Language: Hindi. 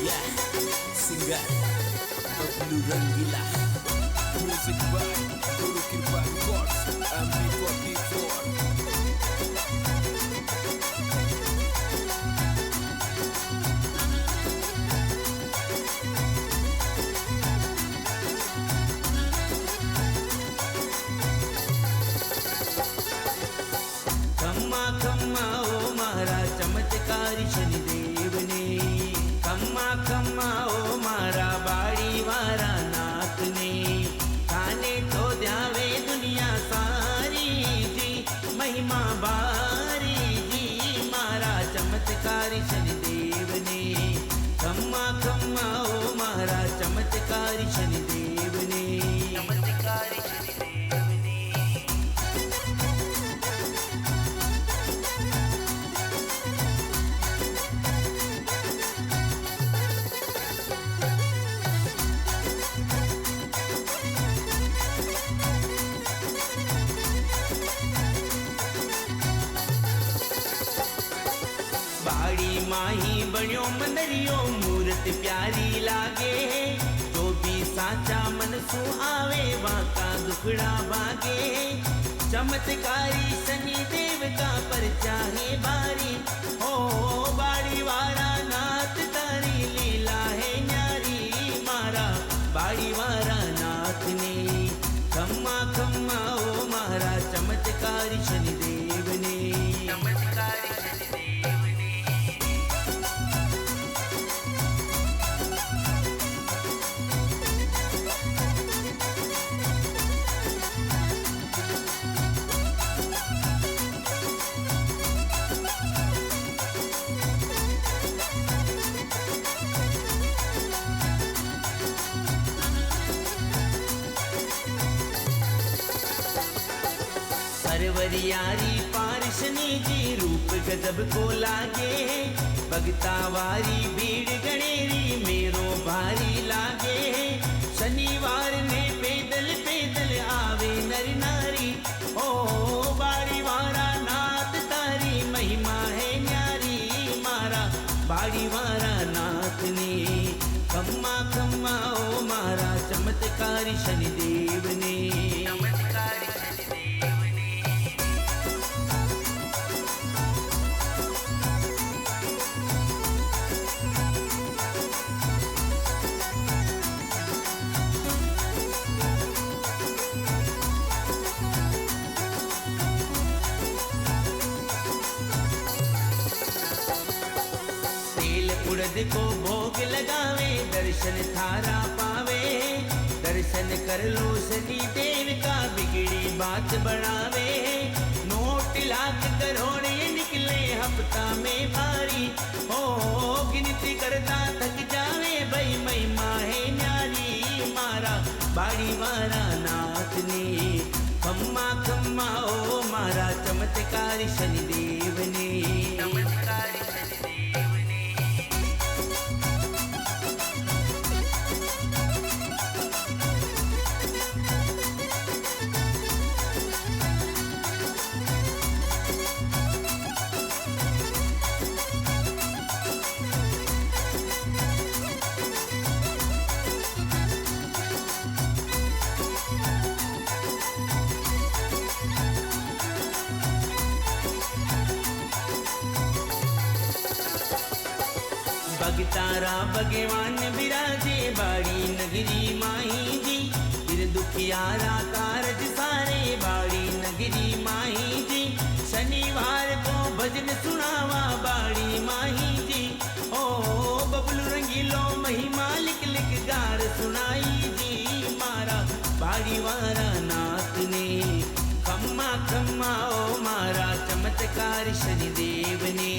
Yeah, singer Bablu Rangila. Music by Guru Kripa Records. MP44. खम्मा खम्मा ओ मारा चमत्कारी शनिदेव ने, खम्मा खम्मा ओ मारा बाड़ी वारा नाथ ने, खाने तो द्यावे दुनिया सारी जी, महिमा बारी जी मारा चमत्कारी शनिदेव ने, खम्मा खम्मा ओ मारा चमत्कारी शनिदेव ने, चमत्कारी शनिदेव ने। बाड़ी माही बण्यो मंदरियो मूर्त प्यारी लागे, जो भी साचा मन सु आवे वाका दुखड़ा भागे, चमत्कारी शनि देव का परचा है बारी, ओ बाड़ी वारा नाथ तारी लीला है न्यारी मारा बाड़ी वारा नाथ ने, खम्मा खम्मा ओ मारा चमत्कारी शनि देव ने, चमत्कारी शनिदेव ने। सरवरियारी पारशनी जी रूप गजब को लागे, भगतावारी भीड़ गणेरी मेरो भारी लागे, शनिवार ने पैदल पैदल आवे नर नारी, ओ बाड़ी वारा नाथ तारी महिमा है न्यारी मारा बाड़ी वारा नाथ ने, खम्मा खम्मा ओ मारा चमत्कारी शनिदेव ने, चमत्कारी शनिदेव ने। उड़द को भोग लगावे दर्शन थारा पावे, दर्शन कर लो शनि देव का बिगड़ी बात बढ़ावे, नोट लाख करोड़ ये निकले हफ्ता में भारी, हो गिनती करता थक जावे भाई महिमा है न्यारी मारा बाड़ी वारा नाथ ने, खम्मा खम्मा ओ मारा चमत्कारी शनिदेव ने, चमत्कारी शनिदेव ने। भगतारा भगवान विराजे बाड़ी नगरी माही जी, फिर दुखियारा कारज सारे बाड़ी नगरी माही जी, शनिवार को भजन सुनावा बाड़ी माही जी, ओ बबलू रंगीलो महिमा लिख लिख गार सुनाई जी मारा बाड़ी वारा नाथ ने, खम्मा खम्मा ओ मारा चमत्कार शनिदेव ने।